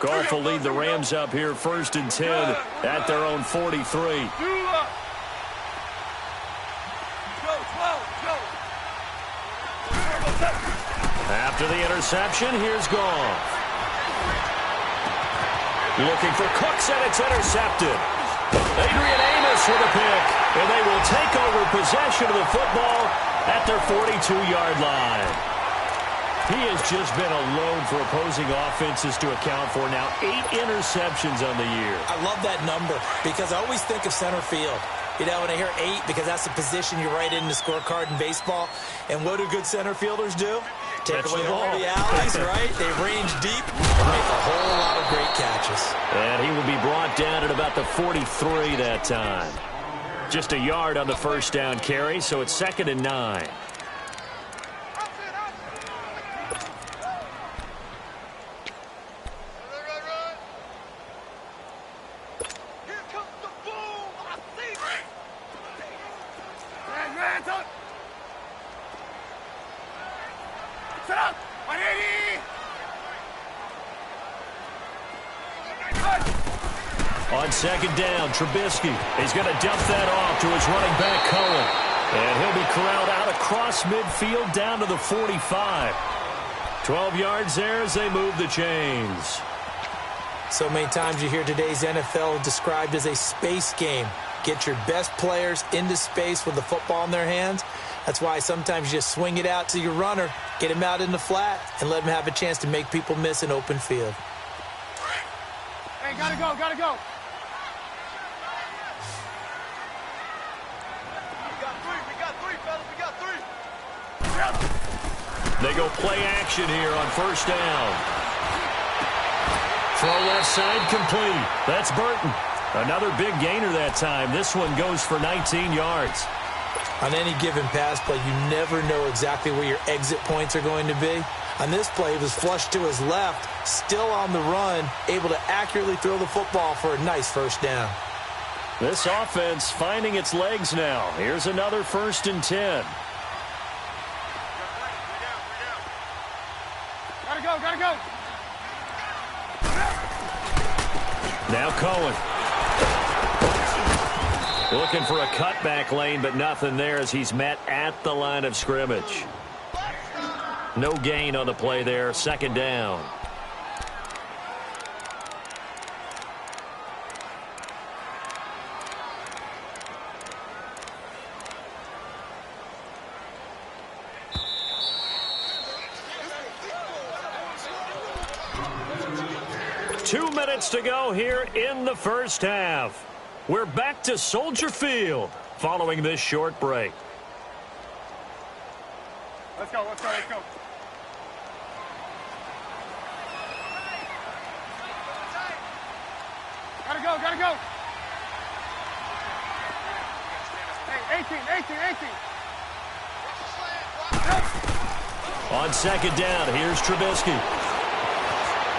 Goff will lead the Rams up here 1st and 10 at their own 43. After the interception, here's Goff. Looking for Cooks, and it's intercepted. Adrian Amos with a pick, and they will take over possession of the football at their 42-yard line. He has just been a load for opposing offenses to account for now. 8 interceptions on the year. I love that number because I always think of center field. You know, when I hear 8, because that's the position you write in the scorecard in baseball. And what do good center fielders do? Take away all the alleys, right? They range deep and make a whole lot of great catches. And he will be brought down at about the 43 that time. Just a yard on the first down carry, so it's 2nd and 9. On 2nd down, Trubisky. He's going to dump that off to his running back, Cohen. And he'll be corralled out across midfield down to the 45. 12 yards there as they move the chains. So many times you hear today's NFL described as a space game. Get your best players into space with the football in their hands. That's why sometimes you just swing it out to your runner, get him out in the flat, and let him have a chance to make people miss an open field. Hey, gotta go, gotta go. They go play action here on 1st down. Throw left side complete. That's Burton. Another big gainer that time. This one goes for 19 yards. On any given pass play, you never know exactly where your exit points are going to be. On this play, it was flushed to his left, still on the run, able to accurately throw the football for a nice 1st down. This offense finding its legs now. Here's another 1st and 10. Gotta go, gotta go. Now Cohen. Looking for a cutback lane, but nothing there as he's met at the line of scrimmage. No gain on the play there. 2nd down. Two minutes to go here in the first half. We're back to Soldier Field following this short break. Let's go, let's go, let's go. Gotta go, gotta go. Hey, 18. On 2nd down, here's Trubisky.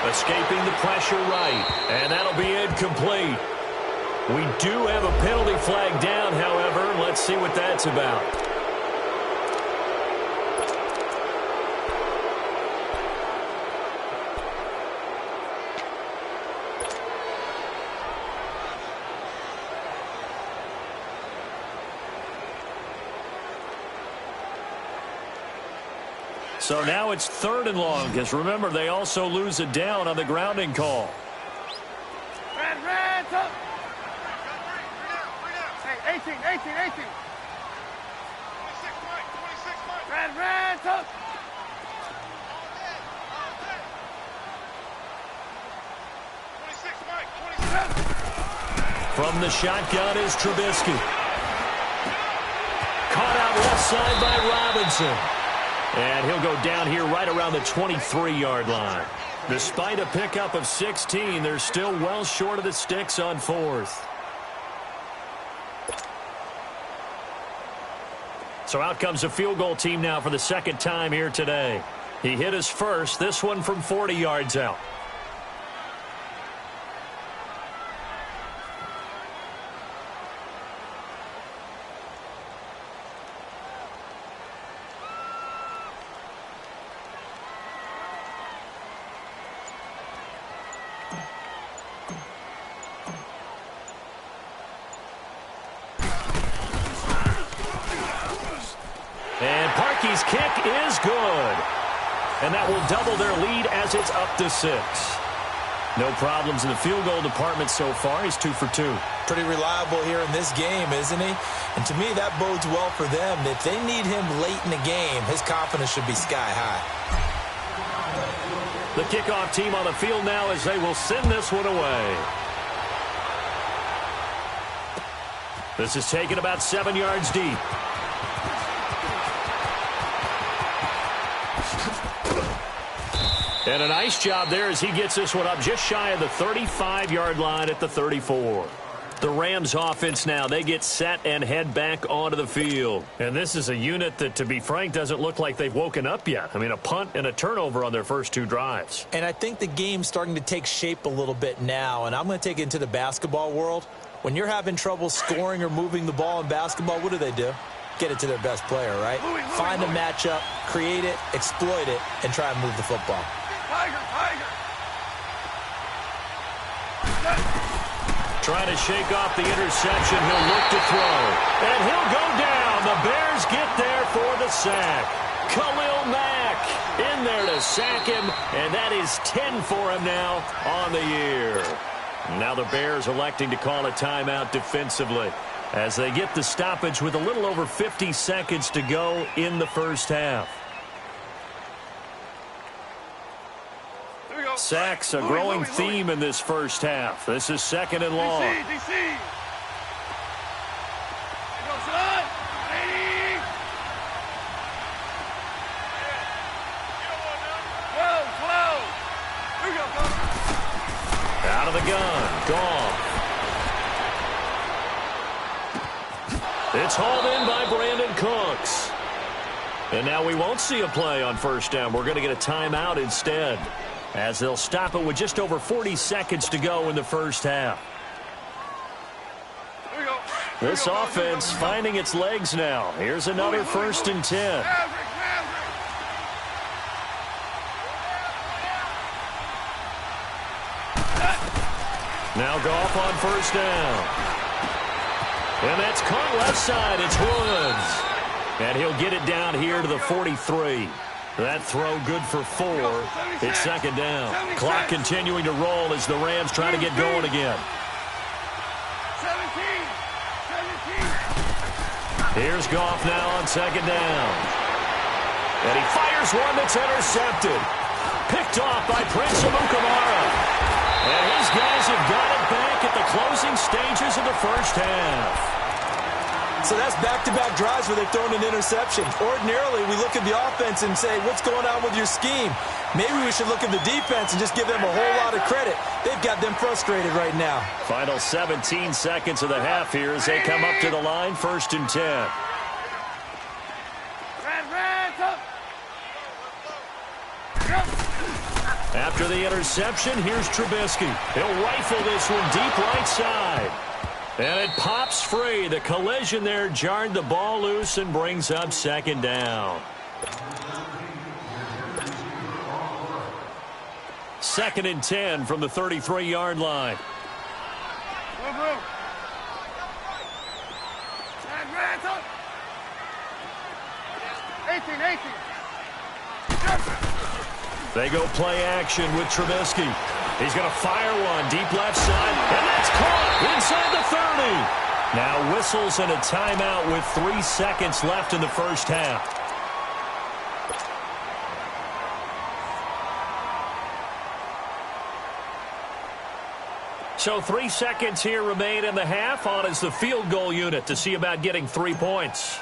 Escaping the pressure right, and that'll be incomplete. We do have a penalty flag down, however. Let's see what that's about. So now it's 3rd and long, because remember, they also lose it down on the grounding call. Red, up. Hey, 18. 26, Mike. Red, up. From the shotgun is Trubisky. Caught out left side by Robinson. And he'll go down here right around the 23-yard line. Despite a pickup of 16, they're still well short of the sticks on 4th. So out comes a field goal team now for the 2nd time here today. He hit his first, this one from 40 yards out. His kick is good. And that will double their lead as it's up to 6. No problems in the field goal department so far. He's 2 for 2. Pretty reliable here in this game, isn't he? And to me, that bodes well for them. If they need him late in the game, his confidence should be sky high. The kickoff team on the field now as they will send this one away. This is taken about 7 yards deep. And a nice job there as he gets this one up just shy of the 35-yard line at the 34. The Rams offense now, they get set and head back onto the field. And this is a unit that, to be frank, doesn't look like they've woken up yet. I mean, a punt and a turnover on their first 2 drives. And I think the game's starting to take shape a little bit now, and I'm going to take it into the basketball world. When you're having trouble scoring or moving the ball in basketball, what do? Get it to their best player, right? Find a matchup, create it, exploit it, and try and move the football. Tiger. Trying to shake off the interception. He'll look to throw. And he'll go down. The Bears get there for the sack. Khalil Mack in there to sack him. And that is 10 for him now on the year. Now the Bears electing to call a timeout defensively as they get the stoppage with a little over 50 seconds to go in the first half. Sacks, a growing theme in this first half. This is 2nd and long. DC. Go, son. Ready. Slow. Here we go, coach. Out of the gun. Gone. It's hauled in by Brandon Cooks. And now we won't see a play on first down. We're going to get a timeout instead, as they'll stop it with just over 40 seconds to go in the first half. This offense finding its legs now. Here's another 1st and 10. Now Goff on first down. And that's caught left side. It's Woods. And he'll get it down here to the 43. That throw good for 4. It's 2nd down. Clock continuing to roll as the Rams try to get going again. 17. Here's Goff now on 2nd down. And he fires one that's intercepted. Picked off by Prince Amukamara. And his guys have got it back at the closing stages of the first half. So that's back-to-back drives where they've thrown an interception. Ordinarily, we look at the offense and say, what's going on with your scheme? Maybe we should look at the defense and just give them a whole lot of credit. They've got them frustrated right now. Final 17 seconds of the half here as they come up to the line, 1st and 10. After the interception, here's Trubisky. He'll rifle this one deep right side. And it pops free. The collision there jarred the ball loose and brings up 2nd down. 2nd and 10 from the 33-yard line. Move. 18. They go play action with Trubisky. He's going to fire one deep left side, and that's caught inside the 30. Now whistles and a timeout with 3 seconds left in the first half. So 3 seconds here remain in the half. On is the field goal unit to see about getting 3 points.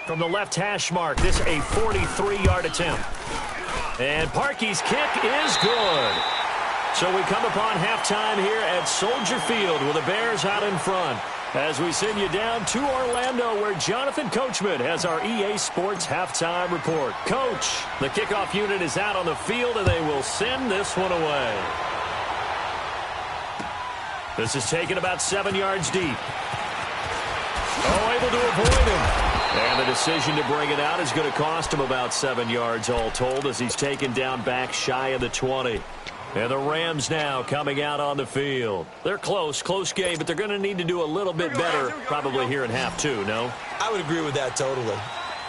From the left hash mark, this a 43-yard attempt. And Parkey's kick is good. So we come upon halftime here at Soldier Field with the Bears out in front as we send you down to Orlando where Jonathan Coachman has our EA Sports halftime report. Coach, the kickoff unit is out on the field and they will send this one away. This is taken about 7 yards deep. Oh, able to avoid him. And the decision to bring it out is going to cost him about 7 yards all told as he's taken down back shy of the 20. And the Rams now coming out on the field. They're close game, but they're going to need to do a little bit better probably here in half 2, no? I would agree with that totally.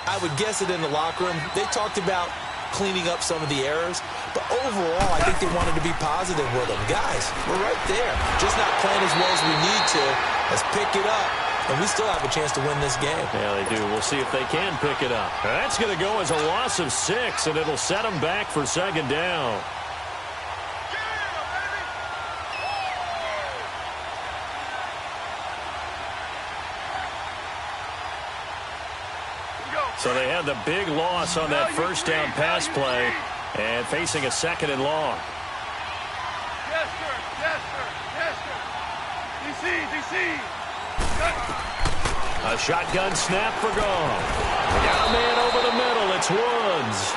I would guess it in the locker room. They talked about cleaning up some of the errors, but overall, I think they wanted to be positive with them. Guys, we're right there. Just not playing as well as we need to. Let's pick it up, and we still have a chance to win this game. Yeah, they do. We'll see if they can pick it up. That's going to go as a loss of 6, and it'll set them back for second down. So they had the big loss on that first down pass play and facing a second and long. Yes, sir. Yes, sir. Yes, sir. DC. A shotgun snap for Goff. Got a man over the middle. It's Woods.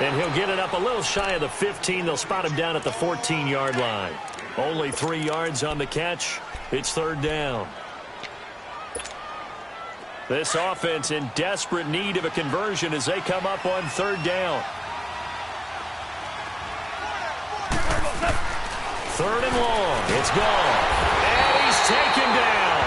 And he'll get it up a little shy of the 15. They'll spot him down at the 14-yard line. Only 3 yards on the catch. It's third down. This offense in desperate need of a conversion as they come up on third down. Third and long. It's gone. And he's taken down.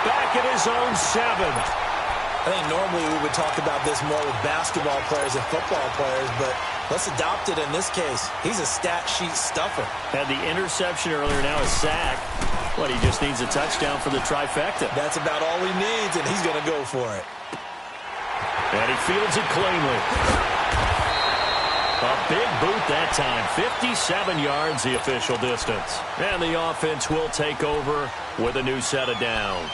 Back at his own 7. I think normally we would talk about this more with basketball players and football players, but let's adopt it in this case. He's a stat sheet stuffer. Had the interception earlier, now a sack. But he just needs a touchdown for the trifecta. That's about all he needs, and he's going to go for it. And he fields it cleanly. A big boot that time. 57 yards the official distance. And the offense will take over with a new set of downs.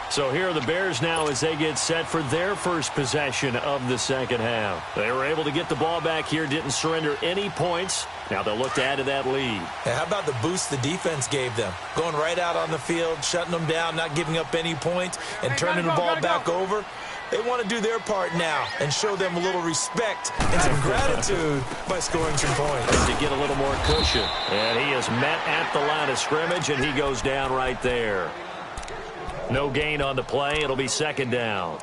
So here are the Bears now as they get set for their first possession of the second half. They were able to get the ball back here, didn't surrender any points. Now they'll look to add to that lead. And how about the boost the defense gave them? Going right out on the field, shutting them down, not giving up any points, and turning the ball back over. They want to do their part now and show them a little respect and some gratitude by scoring some points. To get a little more cushion. And he is met at the line of scrimmage, and he goes down right there. No gain on the play. It'll be second down.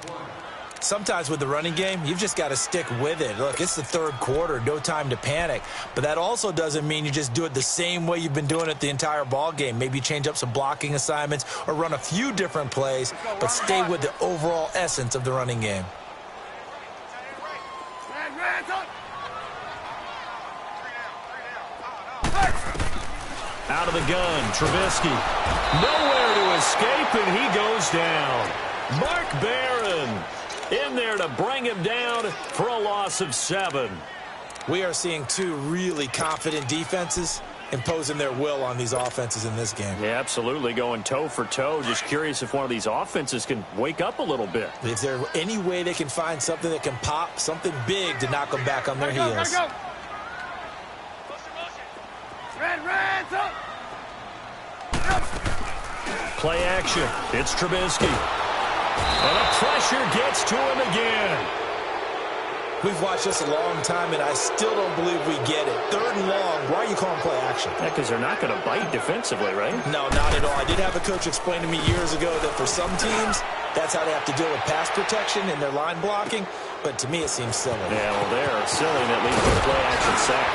Sometimes with the running game, you've just got to stick with it. Look, it's the third quarter, no time to panic. But that also doesn't mean you just do it the same way you've been doing it the entire ball game. Maybe change up some blocking assignments or run a few different plays, but stay with the overall essence of the running game. Out of the gun, Trubisky. Nowhere to escape, and he goes down. Mark Barron in there to bring him down for a loss of 7. We are seeing 2 really confident defenses imposing their will on these offenses in this game. Yeah, absolutely, going toe for toe. Just curious if one of these offenses can wake up a little bit. Is there any way they can find something that can pop, something big to knock them back on their heels? Go. Red, up. Play action. It's Trubisky. And the pressure gets to him again. We've watched this a long time, and I still don't believe we get it. Third and long. Why are you calling play action? Yeah, because they're not going to bite defensively, right? No, not at all. I did have a coach explain to me years ago that for some teams, that's how they have to deal with pass protection and their line blocking. But to me, it seems silly. Yeah, well, they're silly, and it leads to a play action sack.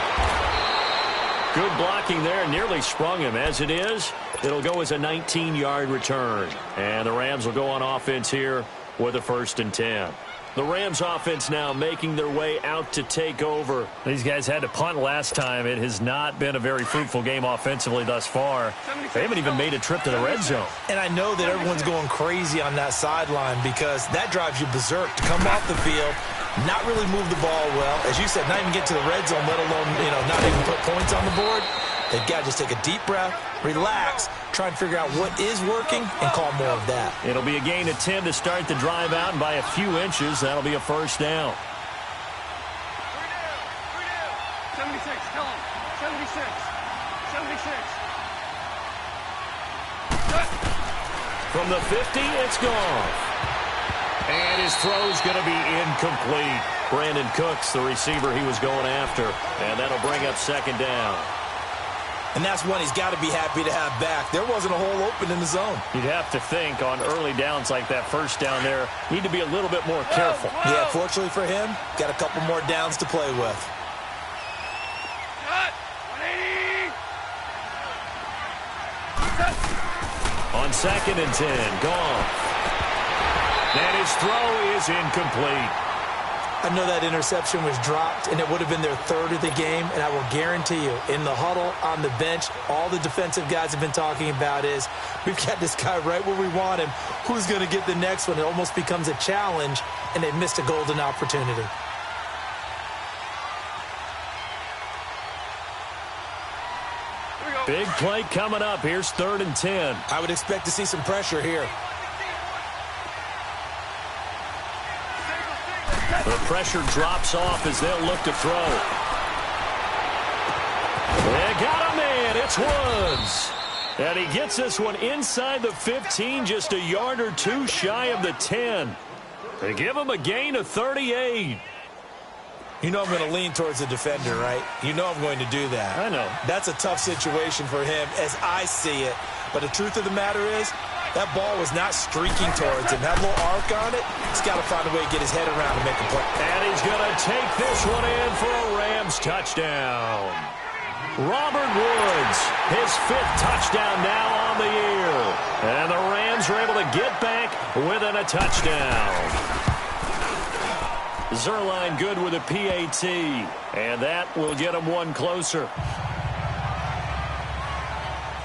Good blocking there, nearly sprung him. As it is, it'll go as a 19-yard return. And the Rams will go on offense here with a 1st and 10. The Rams offense now making their way out to take over. These guys had to punt last time. It has not been a very fruitful game offensively thus far. They haven't even made a trip to the red zone. And I know that everyone's going crazy on that sideline because that drives you berserk to come off the field, not really move the ball well. As you said, not even get to the red zone, let alone, not even put points on the board. They've got to just take a deep breath, relax, try and figure out what is working, and call more of that. It'll be a gain of 10 to start the drive out, and by a few inches, that'll be a first down. 76, tell him. 76. 76. From the 50, it's gone. And his throw's going to be incomplete. Brandon Cooks, the receiver he was going after. And that'll bring up second down. And that's one he's got to be happy to have back. There wasn't a hole open in the zone. You'd have to think on early downs like that first down there, need to be a little bit more careful. Yeah, fortunately for him, got a couple more downs to play with. On 2nd and 10, Goff. And his throw is incomplete. I know that interception was dropped, and it would have been their third of the game, and I will guarantee you, in the huddle, on the bench, all the defensive guys have been talking about is, we've got this guy right where we want him. Who's going to get the next one? It almost becomes a challenge, and they've missed a golden opportunity. Big play coming up. Here's 3rd and 10. I would expect to see some pressure here. The pressure drops off as they'll look to throw. They got him in. It's Woods. And he gets this one inside the 15, just a yard or two shy of the 10. They give him a gain of 38. You know I'm going to lean towards the defender, right? You know I'm going to do that. I know. That's a tough situation for him as I see it. But the truth of the matter is, that ball was not streaking towards him. That little arc on it, he's got to find a way to get his head around and make a play. And he's going to take this one in for a Rams touchdown. Robert Woods, his 5th touchdown now on the year. And the Rams are able to get back within a touchdown. Zerline good with a PAT, and that will get him one closer.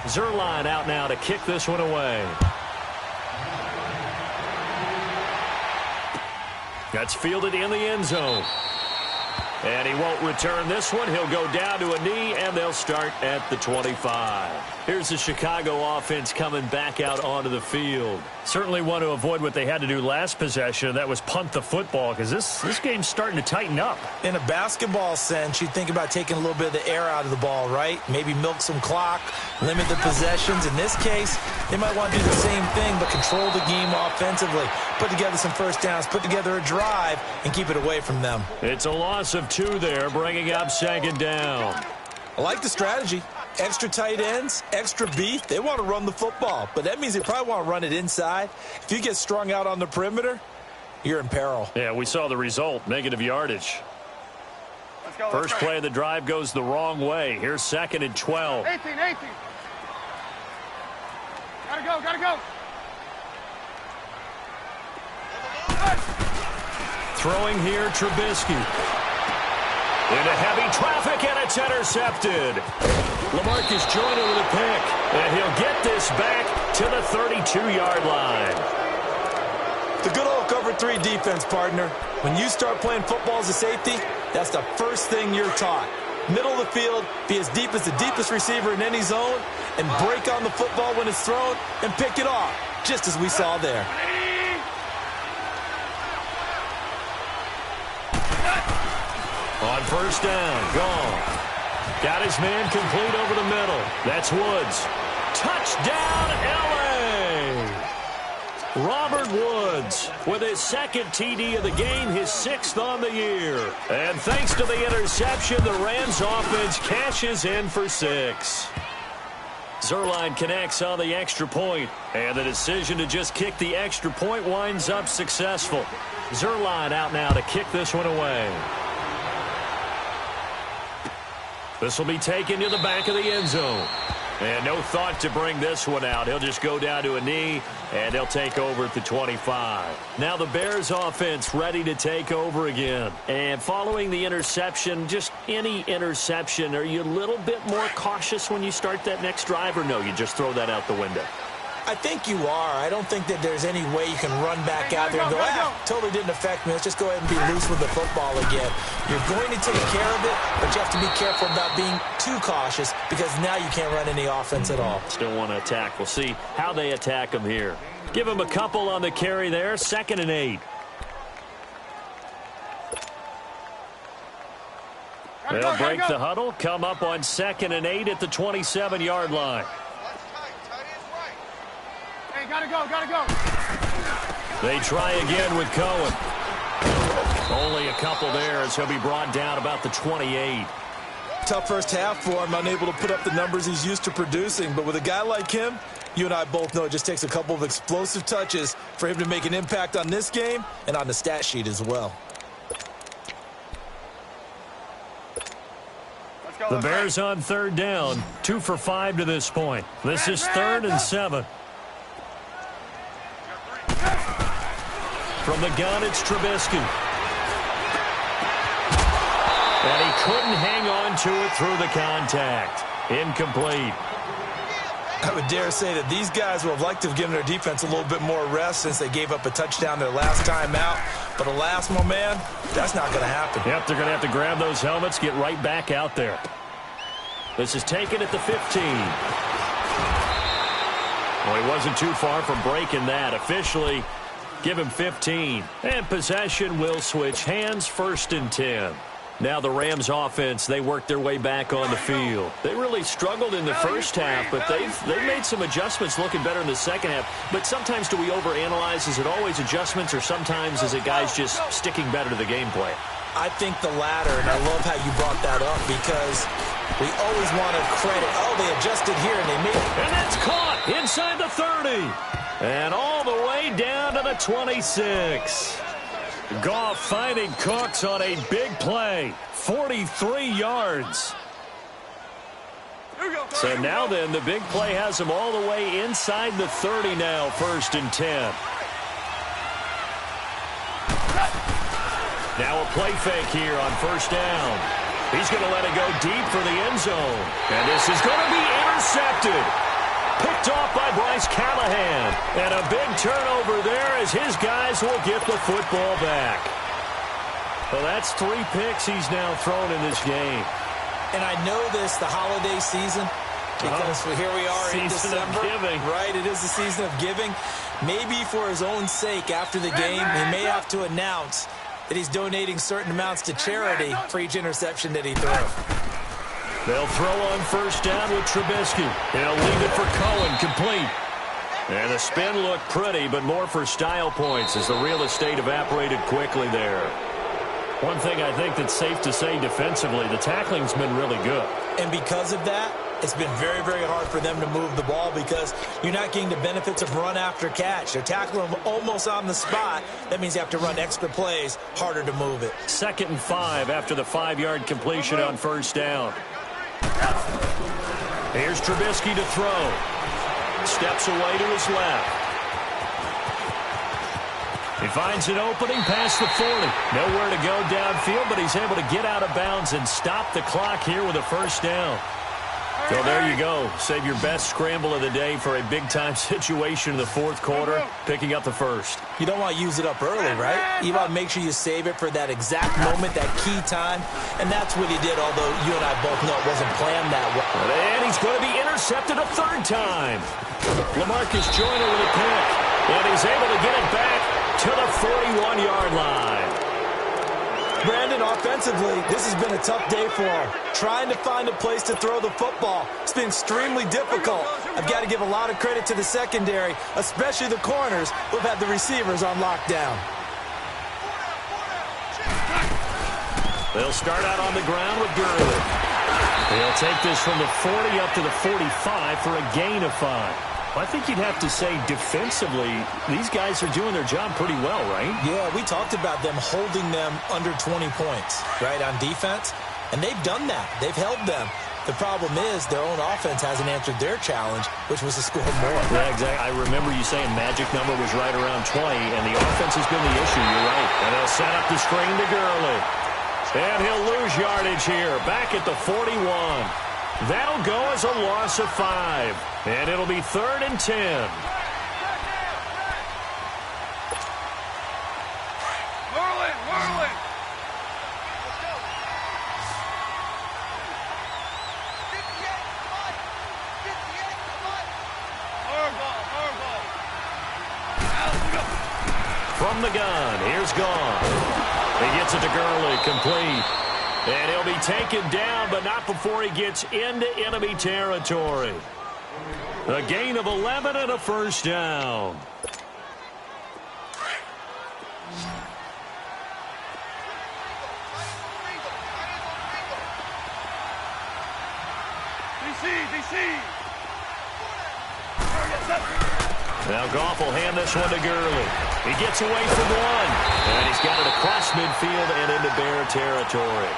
Zerline out now to kick this one away. That's fielded in the end zone. And he won't return this one. He'll go down to a knee, and they'll start at the 25. Here's the Chicago offense coming back out onto the field. Certainly want to avoid what they had to do last possession. That was punt the football, because this game's starting to tighten up. In a basketball sense, you think about taking a little bit of the air out of the ball, right? Maybe milk some clock, limit the possessions. In this case, they might want to do the same thing, but control the game offensively. Put together some first downs, put together a drive, and keep it away from them. It's a loss of 2 there, bringing up 2nd down. I like the strategy. Extra tight ends, extra beef. They want to run the football, but that means they probably want to run it inside. If you get strung out on the perimeter, you're in peril. Yeah, we saw the result, negative yardage. First play of the drive goes the wrong way. Here's 2nd and 12. 18. Gotta go. Throwing here, Trubisky. Into heavy traffic, and it's intercepted. LaMarcus Joyner with a pick, and he'll get this back to the 32-yard line. The good old cover 3 defense, partner. When you start playing football as a safety, that's the first thing you're taught. Middle of the field, be as deep as the deepest receiver in any zone, and break on the football when it's thrown and pick it off, just as we saw there. On first down, gone. Got his man complete over the middle. That's Woods. Touchdown, L.A. Robert Woods with his 2nd TD of the game, his 6th on the year. And thanks to the interception, the Rams offense cashes in for 6. Zerline connects on the extra point, and the decision to just kick the extra point winds up successful. Zerline out now to kick this one away. This will be taken to the back of the end zone. And no thought to bring this one out. He'll just go down to a knee, and he'll take over at the 25. Now the Bears offense ready to take over again. And following the interception, just any interception, are you a little bit more cautious when you start that next drive, or no, you just throw that out the window? I think you are. I don't think that there's any way you can run back out there and go, totally didn't affect me. Let's just go ahead and be loose with the football again. You're going to take care of it, but you have to be careful about being too cautious because now you can't run any offense at all. Still want to attack. We'll see how they attack him here. Give him a couple on the carry there. 2nd and 8. They'll break the huddle, come up on 2nd and 8 at the 27-yard line. Gotta go. They try again with Cohen. Only a couple there as he'll be brought down about the 28. Tough first half for him, unable to put up the numbers he's used to producing. But with a guy like him, you and I both know it just takes a couple of explosive touches for him to make an impact on this game and on the stat sheet as well. The Bears on 3rd down, 2 for 5 to this point. This is 3rd and 7. From the gun, it's Trubisky. And he couldn't hang on to it through the contact. Incomplete. I would dare say that these guys would have liked to have given their defense a little bit more rest since they gave up a touchdown their last time out. But alas, my man, that's not going to happen. Yep, they're going to have to grab those helmets, get right back out there. This is taken at the 15. Well, he wasn't too far from breaking that. Officially, give him 15. And possession will switch hands, 1st and 10. Now the Rams offense, they work their way back on the field. They really struggled in the first half, but they've made some adjustments looking better in the second half. But sometimes do we overanalyze? Is it always adjustments, or sometimes is it guys just sticking better to the game plan? I think the latter, and I love how you brought that up because we always want to credit, oh, they adjusted here and they made it. And that's caught inside the 30. And all the way down to the 26. Goff finding Cooks on a big play. 43 yards. So now then, the big play has him all the way inside the 30 now, 1st and 10. Now a play fake here on 1st down. He's going to let it go deep for the end zone. And this is going to be intercepted. Picked off by Bryce Callahan. And a big turnover there as his guys will get the football back. Well, that's 3 picks he's now thrown in this game. And I know this, the holiday season, because here we are in December. Giving. Right, it is the season of giving. Maybe for his own sake after the game, he may have to announce that he's donating certain amounts to charity for each interception that he throws. They'll throw on 1st down with Trubisky. He'll leave it for Cohen, complete. And the spin looked pretty, but more for style points as the real estate evaporated quickly there. One thing I think that's safe to say defensively, the tackling's been really good. And because of that, it's been very, very hard for them to move the ball because you're not getting the benefits of run after catch. They're tackling them almost on the spot. That means you have to run extra plays, harder to move it. 2nd and 5 after the 5-yard completion on 1st down. Here's Trubisky to throw. Steps away to his left. He finds an opening past the 40. Nowhere to go downfield, but he's able to get out of bounds and stop the clock here with a 1st down. So there you go. Save your best scramble of the day for a big-time situation in the 4th quarter, picking up the 1st. You don't want to use it up early, right? You want to make sure you save it for that exact moment, that key time. And that's what he did, although you and I both know it wasn't planned that way. And he's going to be intercepted a 3rd time. LaMarcus Joyner with a pick. And he's able to get it back to the 41-yard line. Brandon, offensively, this has been a tough day for him. Trying to find a place to throw the football. It's been extremely difficult. I've got to give a lot of credit to the secondary, especially the corners who've had the receivers on lockdown. They'll start out on the ground with Gurley. He'll take this from the 40 up to the 45 for a gain of 5. I think you'd have to say defensively, these guys are doing their job pretty well, right? Yeah, we talked about them holding them under 20 points, right, on defense. And they've done that. They've held them. The problem is their own offense hasn't answered their challenge, which was to score more. Yeah, exactly. I remember you saying magic number was right around 20, and the offense has been the issue. You're right. And they'll set up the screen to Gurley. And he'll lose yardage here, back at the 41. That'll go as a loss of 5. And it'll be 3rd and 10. Whirling. From the gun, here's Gone. He gets it to Gurley, complete. And he'll be taken down, but not before he gets into enemy territory. A gain of 11 and a 1st down. DC. Now Goff will hand this one to Gurley. He gets away from one. And he's got it across midfield and into Bear territory.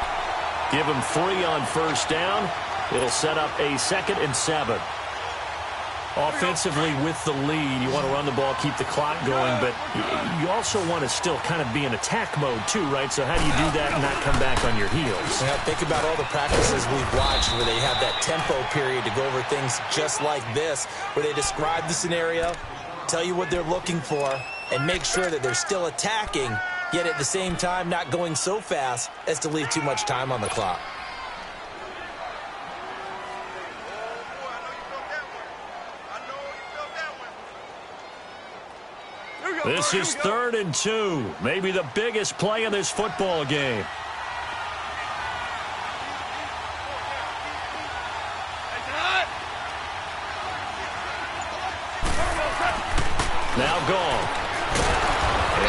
Give him 3 on 1st down. It'll set up a 2nd and 7. Offensively with the lead, you want to run the ball, keep the clock going, but you also want to still kind of be in attack mode too, right? So how do you do that and not come back on your heels? Yeah, think about all the practices we've watched where they have that tempo period to go over things just like this, where they describe the scenario, tell you what they're looking for, and make sure that they're still attacking, yet at the same time not going so fast as to leave too much time on the clock. This is 3rd and 2, maybe the biggest play in this football game. Now gone.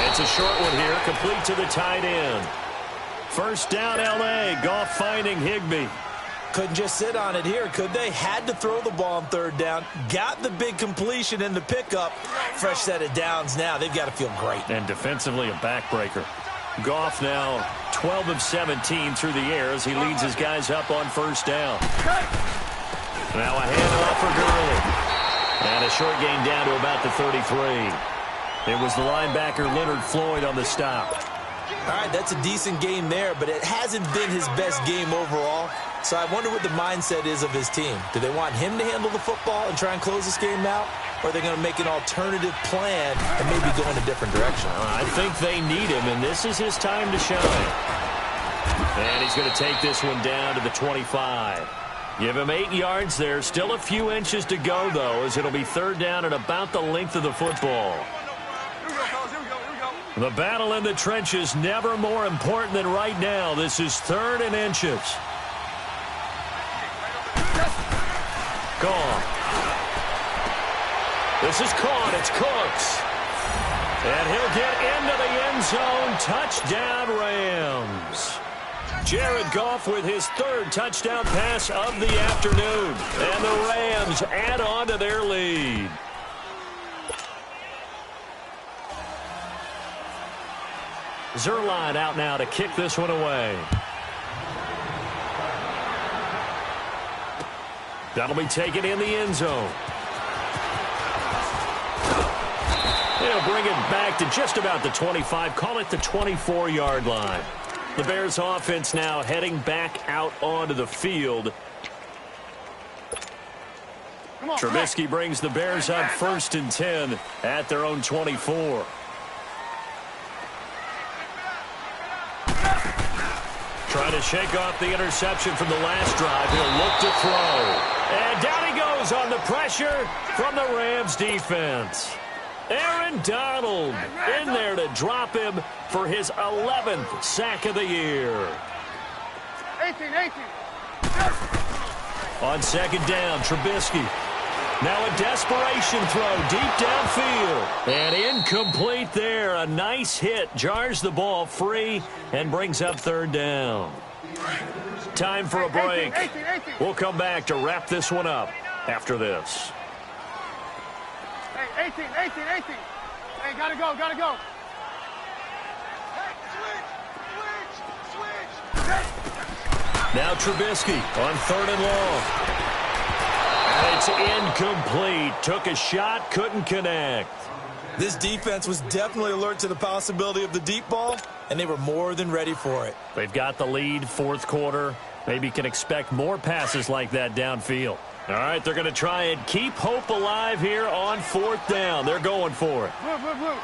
It's a short one here, complete to the tight end. First down, L.A., Goff finding Higbee. Couldn't just sit on it here, could they? Had to throw the ball on 3rd down. Got the big completion in the pickup. Fresh set of downs now. They've got to feel great. And defensively, a backbreaker. Goff now 12 of 17 through the air as he leads his guys up on 1st down. Now a handoff for Gurley. And a short gain down to about the 33. It was the linebacker Leonard Floyd on the stop. All right, that's a decent game there, but it hasn't been his best game overall. So I wonder what the mindset is of his team. Do they want him to handle the football and try and close this game out? Or are they going to make an alternative plan and maybe go in a different direction? I think they need him, and this is his time to shine. And he's going to take this one down to the 25. Give him 8 yards there. Still a few inches to go, though, as it'll be 3rd down and about the length of the football. The battle in the trenches never more important than right now. This is 3rd and inches. Gone. This is caught. It's Cooks. And he'll get into the end zone. Touchdown, Rams. Jared Goff with his 3rd touchdown pass of the afternoon. And the Rams add on to their lead. Zerline out now to kick this one away. That'll be taken in the end zone. They'll bring it back to just about the 25. Call it the 24-yard line. The Bears offense now heading back out onto the field. Trubisky brings the Bears up 1st and 10 at their own 24. Trying to shake off the interception from the last drive. He'll look to throw. And down he goes on the pressure from the Rams defense. Aaron Donald in there to drop him for his 11th sack of the year. 18. On 2nd down, Trubisky. Now a desperation throw deep downfield. And incomplete there. A nice hit. Jars the ball free and brings up 3rd down. Time for a break. 18. We'll come back to wrap this one up after this. Hey, 18. Hey, gotta go. Switch. Now Trubisky on 3rd and long. And it's incomplete. Took a shot, couldn't connect. This defense was definitely alert to the possibility of the deep ball, and they were more than ready for it. They've got the lead, 4th quarter. Maybe can expect more passes like that downfield. All right, they're going to try and keep hope alive here on 4th down. They're going for it. Blue.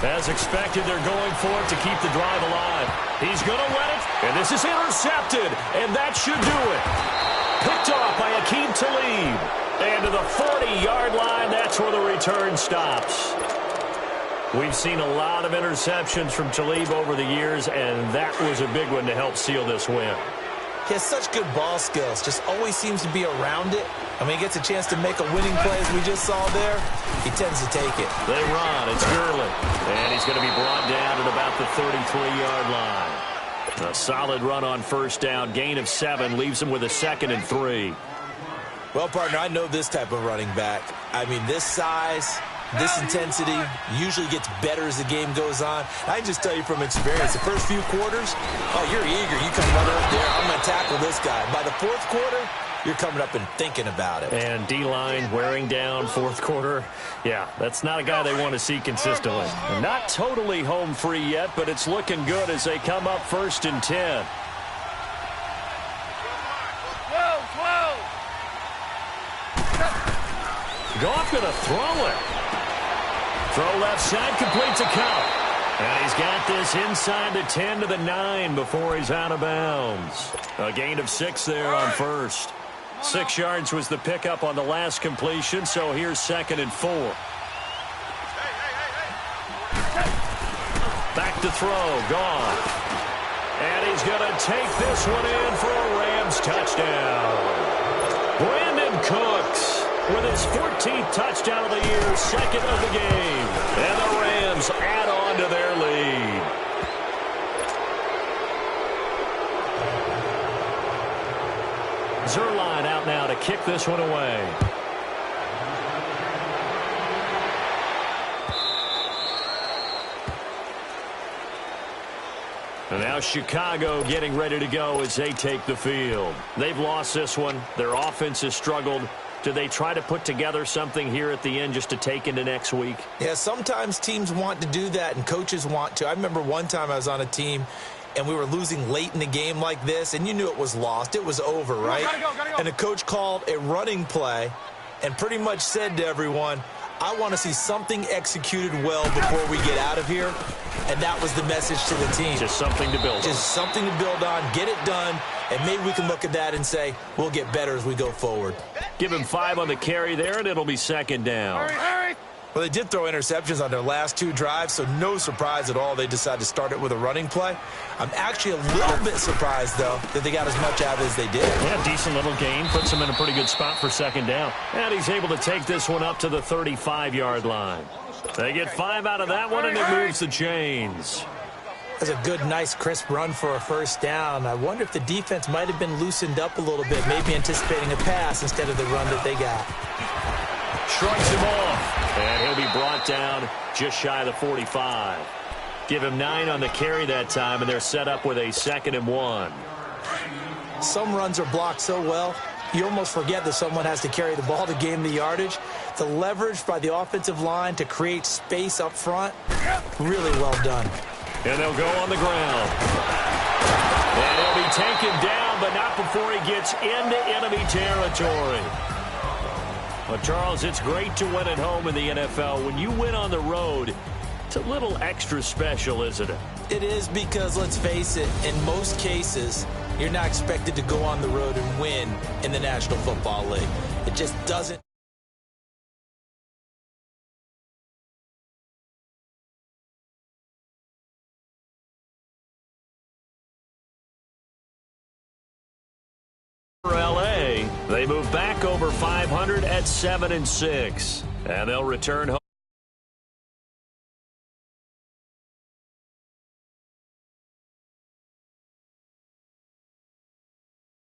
As expected, they're going for it to keep the drive alive. He's going to let it, and this is intercepted, and that should do it. Picked off by Akeem Talib. And to the 40-yard line, that's where the return stops. We've seen a lot of interceptions from Talib over the years, and that was a big one to help seal this win. He has such good ball skills, just always seems to be around it. And when he gets a chance to make a winning play, as we just saw there, he tends to take it. They run. It's Gurley. And he's going to be brought down at about the 33-yard line. A solid run on 1st down. Gain of 7 leaves him with a 2nd and 3. Well, partner, I know this type of running back. I mean, this size, This intensity usually gets better as the game goes on. I can just tell you from experience, the first few quarters, oh, you're eager. You come running up there, I'm going to tackle this guy. By the fourth quarter, you're coming up and thinking about it. And D-line wearing down fourth quarter. Yeah, that's not a guy they want to see consistently. Not totally home free yet, but it's looking good as they come up 1st and 10. Goff going to throw it. Throw left side, completes a count. And he's got this inside the 10 to the 9 before he's out of bounds. A gain of 6 there on first. 6 yards was the pickup on the last completion, so here's 2nd and 4. Back to throw, Goff. And he's going to take this one in for a Rams touchdown. Brandon Cooks with his 14th touchdown of the year, 2nd of the game. And the Rams add on to their lead. Zerline out now to kick this one away. And now Chicago getting ready to go as they take the field. They've lost this one. Their offense has struggled. Do they try to put together something here at the end just to take into next week? Yeah, sometimes teams want to do that and coaches want to. I remember one time I was on a team and we were losing late in the game like this, and you knew it was lost. It was over, right? Gotta go. And the coach called a running play and pretty much said to everyone, I want to see something executed well before we get out of here. And that was the message to the team. Just something to build on. Just something to build on, get it done, and maybe we can look at that and say, we'll get better as we go forward. Give him 5 on the carry there, and it'll be 2nd down. Hurry. Well, they did throw interceptions on their last 2 drives, so no surprise at all they decided to start it with a running play. I'm actually a little bit surprised, though, that they got as much out of it as they did. Yeah, decent little gain. Puts him in a pretty good spot for 2nd down. And he's able to take this one up to the 35-yard line. They get 5 out of that one, and it moves the chains. That's a good, nice, crisp run for a 1st down. I wonder if the defense might have been loosened up a little bit, maybe anticipating a pass instead of the run that they got. Shrugs him off, and he'll be brought down just shy of the 45. Give him 9 on the carry that time, and they're set up with a 2nd and 1. Some runs are blocked so well, you almost forget that someone has to carry the ball to gain the yardage. The leverage by the offensive line to create space up front, really well done. And they'll go on the ground. And he'll be taken down, but not before he gets into enemy territory. Well, Charles, it's great to win at home in the NFL. When you win on the road, it's a little extra special, isn't it? It is because, let's face it, in most cases, you're not expected to go on the road and win in the National Football League. It just doesn't. For LA, they move back over 500 at 7-6, and they'll return home.